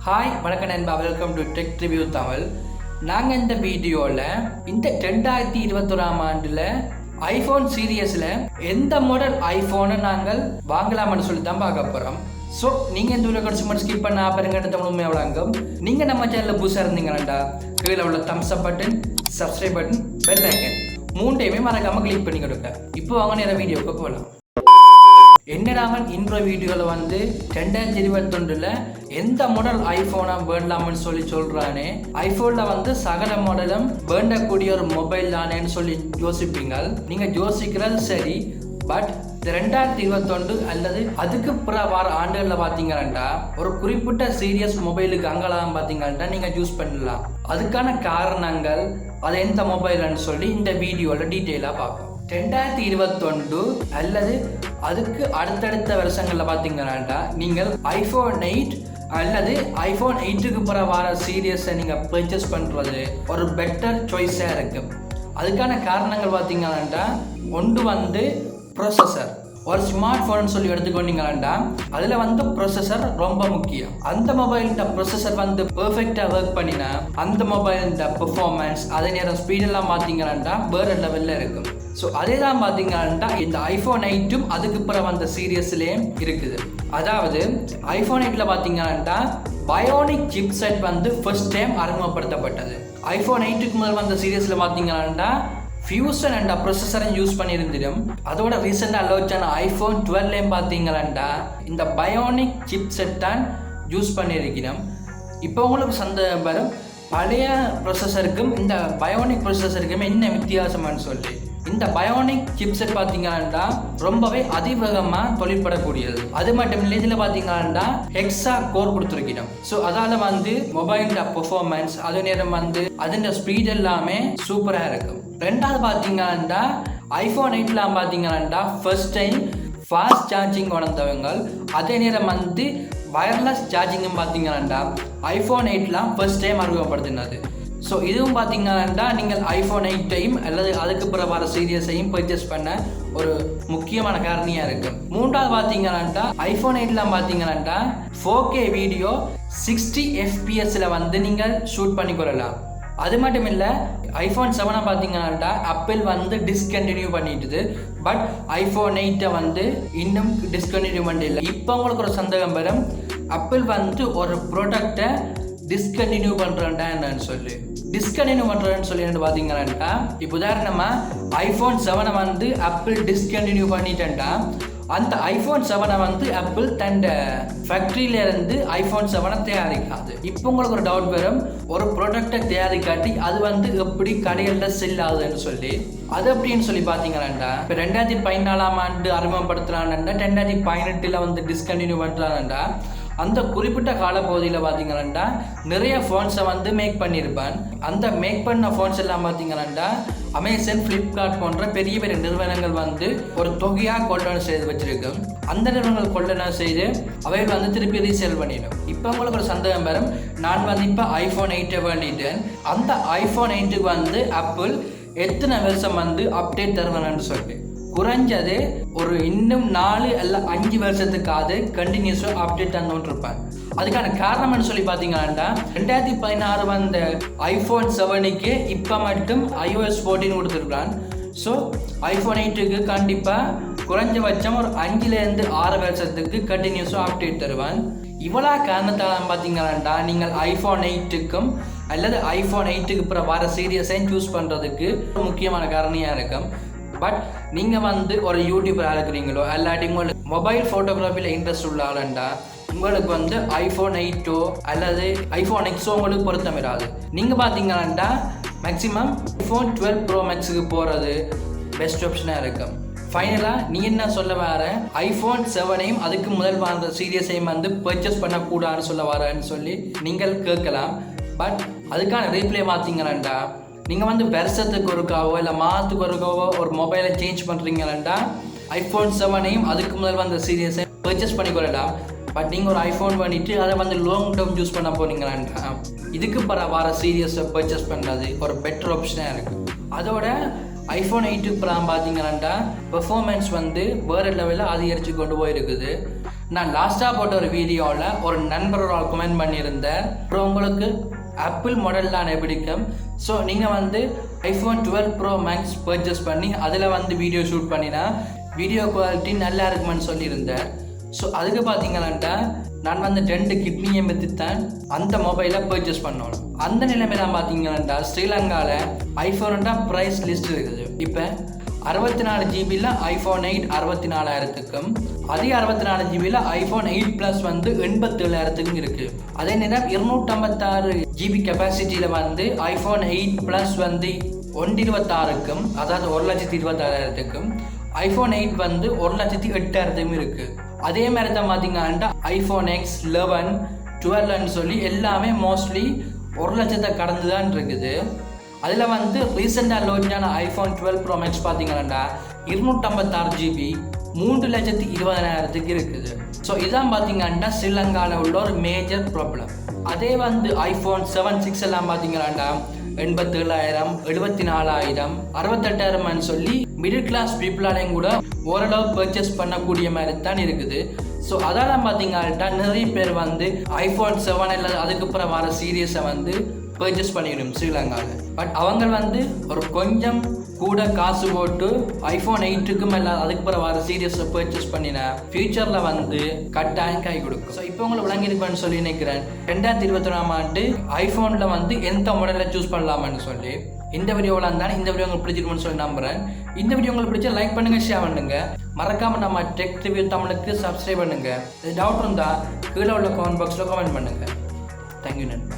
Hi வணக்கம் நண்பா, welcome to TechReviewTamil. நாங்கள் இந்த வீடியோவில் இந்த 2021 ஆண்டில் ஐஃபோன் சீரியஸில் எந்த மாடல் ஐஃபோனை நாங்கள் வாங்கலாம்னு சொல்லி தான் பார்க்க போகிறோம். ஸோ நீங்கள் இந்த வீடியோ கடைசி மட்டும் ஸ்கிப் பண்ண பாருங்க, உண்மையாக வழங்கும். நீங்கள் நம்ம சேனலில் புதுசாக இருந்தீங்கன்னா கீழே உள்ள thumbs up button, subscribe button, bell icon மூண்டையுமே மறக்காமல் கிளிக் பண்ணி கொடுங்க. இப்போ வாங்க நேரம் வீடியோவுக்கு போகலாம். என்னடாமல் இன்ற வீடியோவில் 2021 எந்த மாடல் ஐஃபோனை வேண்டலாம்னு சொல்லி சொல்கிறானே, ஐஃபோனில் சகல மாடலும் வேண்டக்கூடிய ஒரு மொபைல் தானேன்னு சொல்லி யோசிப்பீங்க. நீங்கள் யோசிக்கிறது சரி, பட் 2021 அல்லது அதுக்கு வர ஆண்டுகளில் பார்த்தீங்கன்னா ஒரு குறிப்பிட்ட சீரியஸ் மொபைலுக்கு அங்கெல்லாம் பார்த்தீங்கன்னா நீங்கள் யூஸ் பண்ணலாம். அதுக்கான காரணங்கள் அது எந்த மொபைல்னு சொல்லி இந்த வீடியோவில் டீட்டெயிலாக பார்ப்போம். 2021 அல்லது அதுக்கு அடுத்தடுத்த வருஷங்களில் பார்த்தீங்கன்னா நீங்கள் iPhone 8 அல்லது iPhone 8க்கு வர சீரியஸை நீங்கள் பர்ச்சேஸ் பண்ணுறது ஒரு பெட்டர் சாய்ஸாக இருக்குது. அதுக்கான காரணங்கள் பார்த்தீங்கன்னா ஒன்று ப்ரொசஸர். ஒரு ஸ்மார்ட் ஃபோன் சொல்லி எடுத்துக்கொண்டீங்கன்னா அதில் ப்ரொசஸர் ரொம்ப முக்கியம். அந்த மொபைலின் ப்ரொசஸர் பெர்ஃபெக்டாக ஒர்க் பண்ணினா அந்த மொபைலின் பெர்ஃபார்மன்ஸ் அதே நேரம் ஸ்பீடெல்லாம் பார்த்தீங்கன்னா வேறு லெவலில் இருக்கும். ஸோ அதே தான் பார்த்தீங்கன்னா இந்த iPhone 8ம் அதுக்கு பிறகு சீரியஸ்லேயும் இருக்குது. அதாவது iPhone 8ல் பார்த்தீங்கன்னா bionic chip set first time அறிமுகப்படுத்தப்பட்டது. iPhone 8க்கு முதல் சீரியஸில் பார்த்தீங்கன்னா ஃபியூசன் அண்ட் ப்ரொசஸரை யூஸ் பண்ணியிருந்துடும். அதோட ரீசெண்டாக லான்ச்சான iPhone 12 பார்த்தீங்கன்னா இந்த பயோனிக் சிப் செட் தான் யூஸ் பண்ணியிருக்கிறோம். இப்போ உங்களுக்கு சந்தேகம் வரும், பழைய ப்ரொசஸருக்கும் இந்த பயோனிக் ப்ரொசஸருக்கும் என்ன வித்தியாசம்னு சொல்லி. இந்த பயோனிக் சிப்செட் பார்த்தீங்கன்னா ரொம்பவே அதிவேகமாக தொழிற்படக்கூடியது. அது மட்டும் இல்லை, இதில் பார்த்தீங்கன்னா ஹெக்ஸா கோர் கொடுத்துருக்கிறோம். ஸோ அதால் மொபைலோட பெர்ஃபார்மன்ஸ் அதே நேரம் அதோட ஸ்பீட் எல்லாமே சூப்பராக இருக்கும். ரெண்டாவது பார்த்தீங்கன்னா iPhone 8லாம் பார்த்தீங்கன்னா ஃபர்ஸ்ட் டைம் ஃபாஸ்ட் சார்ஜிங் வளர்ந்தவங்க, அதே நேரம் வயர்லெஸ் சார்ஜிங்கும் பார்த்தீங்கன்னா iPhone 8லாம் ஃபர்ஸ்ட் டைம் அறிமுகப்படுத்தினது. ஸோ இதுவும் பார்த்தீங்கன்னா நீங்கள் iPhone 8ஐயும் அல்லது அதுக்கு பிறகு வர சீரியஸையும் பர்ச்சேஸ் பண்ண ஒரு முக்கியமான காரணியாக இருக்குது. மூன்றாவது பார்த்தீங்கன்னா iPhone 8லாம் பார்த்தீங்கன்னா 4K வீடியோ 60 FPS நீங்கள் ஷூட் பண்ணிக்கொள்ளலாம். அது மட்டும் இல்லை, iPhone 7 பார்த்தீங்கன்னா ஆப்பிள் டிஸ்கண்டினியூ பண்ணிட்டுது. பட் iPhone 8 இன்னும் டிஸ்கண்டினியூ பண்ணல. இப்போ உங்களுக்கு ஒரு சந்தேகம் வரும், ஆப்பிள் ஒரு ப்ராடக்டை டிஸ்கண்டினியூ பண்ணுறேன்டா என்னன்னு சொல்லி. டிஸ்கண்டினியூ பண்ணுறேன்னு சொல்லி என்ன பார்த்தீங்கன்னா, இப்போ உதாரணமாக iPhone 7 ஆப்பிள் டிஸ்கண்டினியூ பண்ணிட்டேன்டா அந்த iPhone 7 ஆப்பிள் தன் ஃபேக்ட்ரியிலேருந்து iPhone 7 தயாரிக்காது. இப்போ உங்களுக்கு ஒரு டவுட் வரும், ஒரு ப்ராடக்டை தயாரிக்காட்டி அது எப்படி கடைகளில் செல் ஆகுதுன்னு சொல்லி. அது அப்படின்னு சொல்லி பார்த்தீங்கன்னா இப்போ 2014ஆம் ஆண்டு அறிமுகப்படுத்துகிறான்டா 2018 டிஸ்கண்டினியூ பண்ணுறான்டா அந்த குறிப்பிட்ட காலப்பகுதியில் பார்த்தீங்கன்னா நிறைய ஃபோன்ஸை மேக் பண்ணியிருப்பான். அந்த மேக் பண்ண ஃபோன்ஸ் எல்லாம் பார்த்தீங்கன்னா அமேசான், ஃப்ளிப்கார்ட் போன்ற பெரிய பெரிய நிறுவனங்கள் ஒரு தொகையாக கொள்ளனை செய்து வச்சிருக்கும். அந்த நிறுவனங்கள் கொள்ளனை செய்து அவைகள் திருப்பி ரீசேல் பண்ணிடும். இப்போ உங்களுக்கு ஒரு சந்தேகம் வரும், நான் இப்போ iPhone 8 வேண்டிட்டேன், அந்த iPhone 8க்கு ஆப்பிள் எத்தனை வருஷம் அப்டேட் தருவேன்னு சொல்லிட்டு. குறைஞ்சது ஒரு இன்னும் 4 அல்ல 5 வருஷத்துக்காவது கண்டினியூஸாக அப்டேட் தந்துருப்பான். அதுக்கான காரணம்னு சொல்லி பார்த்தீங்கன்னா 2016 வந்த iPhone 7க்கு இப்போ மட்டும் iOS 14 கொடுத்துருக்கான். ஸோ iPhone 8க்கு கண்டிப்பாக குறைஞ்சபட்சம் ஒரு 5லேருந்து 6 வருஷத்துக்கு கண்டினியூஸாக அப்டேட் தருவான். இவ்வளோ காரணத்தால் பார்த்தீங்கன்னா நீங்கள் iPhone 8க்கும் அல்லது iPhone 8க்கு அப்புறம் வர சீரியஸை சூஸ் பண்ணுறதுக்கு முக்கியமான காரணியாக இருக்கும். பட் நீங்கள் ஒரு யூடியூபராக இருக்கிறீங்களோ இல்லாட்டி உங்களுக்கு மொபைல் ஃபோட்டோகிராஃபியில் இன்ட்ரெஸ்ட் உள்ள ஆளுண்டா உங்களுக்கு iPhone 8ஓ அல்லது iPhone Xஓ உங்களுக்கு பொருத்தமிடாது. நீங்கள் பார்த்தீங்கன்னா மேக்ஸிமம் iPhone 12 Pro Maxக்கு போகிறது பெஸ்ட் ஆப்ஷனாக இருக்கும். ஃபைனலாக நீ என்ன சொல்ல வர, iPhone 7ஐயும் அதுக்கு முதல் வந்த சீரியஸையும் பர்ச்சேஸ் பண்ணக்கூடாதுன்னு சொல்ல வரேன்னு சொல்லி நீங்கள் கேட்கலாம். பட் அதுக்கான ரீப்ளே பார்த்தீங்கன்னா நீங்கள் வருஷத்துக்கு ஒருக்காவோ இல்லை மாதத்துக்கு ஒருக்காவோ ஒரு மொபைலை சேஞ்ச் பண்ணுறீங்கன்னா iPhone 7ஐயும் அதுக்கு முதல் வந்த சீரியஸை பர்ச்சேஸ் பண்ணிக்கொள்ளலாம். பட் நீங்கள் ஒரு iPhone பண்ணிவிட்டு அதை லாங் டேர்ம் யூஸ் பண்ண போனீங்கன்னா இதுக்கு வர சீரியஸை பர்ச்சேஸ் பண்ணுறது ஒரு பெட்டர் ஆப்ஷனாக இருக்குது. அதோட iPhone 8 ப்ராம் பார்த்தீங்கன்னா பெர்ஃபார்மன்ஸ் வேறு லெவலில் அதிகரித்து கொண்டு போயிருக்குது. நான் லாஸ்ட்டாக போட்ட ஒரு வீடியோவில் ஒரு நண்பரோட கமெண்ட் பண்ணியிருந்தேன், அப்புறம் உங்களுக்கு ஆப்பிள் மாடல் தான் பிடிக்கும், ஸோ நீங்கள் வந்து iPhone 12 Pro Max பர்ச்சேஸ் பண்ணி அதில் வந்து வீடியோ ஷூட் பண்ணினா வீடியோ குவாலிட்டி நல்லா இருக்குமென்னு சொல்லியிருந்தேன். ஸோ அதுக்கு பார்த்தீங்கன்னா நான் வந்து 2 கிட்னியை பற்றித்தான் அந்த மொபைலை பர்ச்சேஸ் பண்ணோம். அந்த நிலைமையில பார்த்தீங்கன்னா ஸ்ரீலங்காவில் ஐஃபோன்டா ப்ரைஸ் லிஸ்ட் இருக்குது. இப்போ 64 ஜிபியில் iPhone 8 64,000க்கும், அதே 64 ஜிபியில் iPhone 8 Plus வந்து 87,000க்கும் இருக்குது. அதே நேரம் 256 ஜிபி கெப்பாசிட்டியில் வந்து iPhone 8 Plus வந்து 126க்கும், அதாவது 1,26,000க்கும், iPhone 8 வந்து 1,08,000க்கும் இருக்குது. அதே மாதிரி தான் பார்த்தீங்கன்னா iPhone X 11 12ன்னு சொல்லி எல்லாமே மோஸ்ட்லி 1,00,000 கடந்து தான் இருக்குது. அதில் வந்து ரீசெண்டாக லான்ச்சான iPhone 12 Pro Max பார்த்தீங்கன்னா 256 ஜிபி 3,20,000க்கு இருக்குது. ஸோ இதான் பார்த்தீங்கன்னா ஸ்ரீலங்காவில் உள்ள ஒரு மேஜர் ப்ராப்ளம். அதே வந்து iPhone 7 6 எல்லாம் பார்த்தீங்கன்னா 87,000 74,000 68,000 சொல்லி மிடில் கிளாஸ் பீப்புளாலையும் கூட ஓரளவு பர்ச்சேஸ் பண்ணக்கூடிய மாதிரி தான் இருக்குது. ஸோ அதெல்லாம் பார்த்தீங்கன்னா நிறைய பேர் வந்து iPhone 7 இல்லை அதுக்கப்புறம் வர சீரியஸை வந்து பர்ச்சேஸ் பண்ணிக்கணும் ஸ்ரீலங்காவில். பட் அவங்க வந்து ஒரு கொஞ்சம் கூட காசு போட்டு iPhone 8க்கும் எல்லாம் அதுக்கப்புறம் வர சீரியஸை பர்ச்சேஸ் பண்ணினா ஃபியூச்சரில் வந்து கட்டாயம் கை கொடுக்கும். ஸோ இப்போ உங்களை விளங்கியிருப்பேன்னு சொல்லி நினைக்கிறேன். 2021ஆம் ஆண்டு ஐஃபோனில் வந்து எந்த மாடலை சூஸ் பண்ணலாமான்னு சொல்லி இந்த வீடியோவில் இருந்தாலும் இந்த வீடியோ உங்களுக்கு பிடிச்சிருக்குன்னு சொல்லி நம்புகிறேன். இந்த வீடியோ உங்களுக்கு பிடிச்சா லைக் பண்ணுங்கள், ஷேர் பண்ணுங்கள். மறக்காமல் நம்ம டெக் ரிவ்யூ தமிழுக்கு சப்ஸ்கிரைப் பண்ணுங்கள். டவுட் இருந்தால் கீழே உள்ள கமெண்ட் பாக்ஸில் கமெண்ட் பண்ணுங்கள். தேங்க்யூ நண்பா.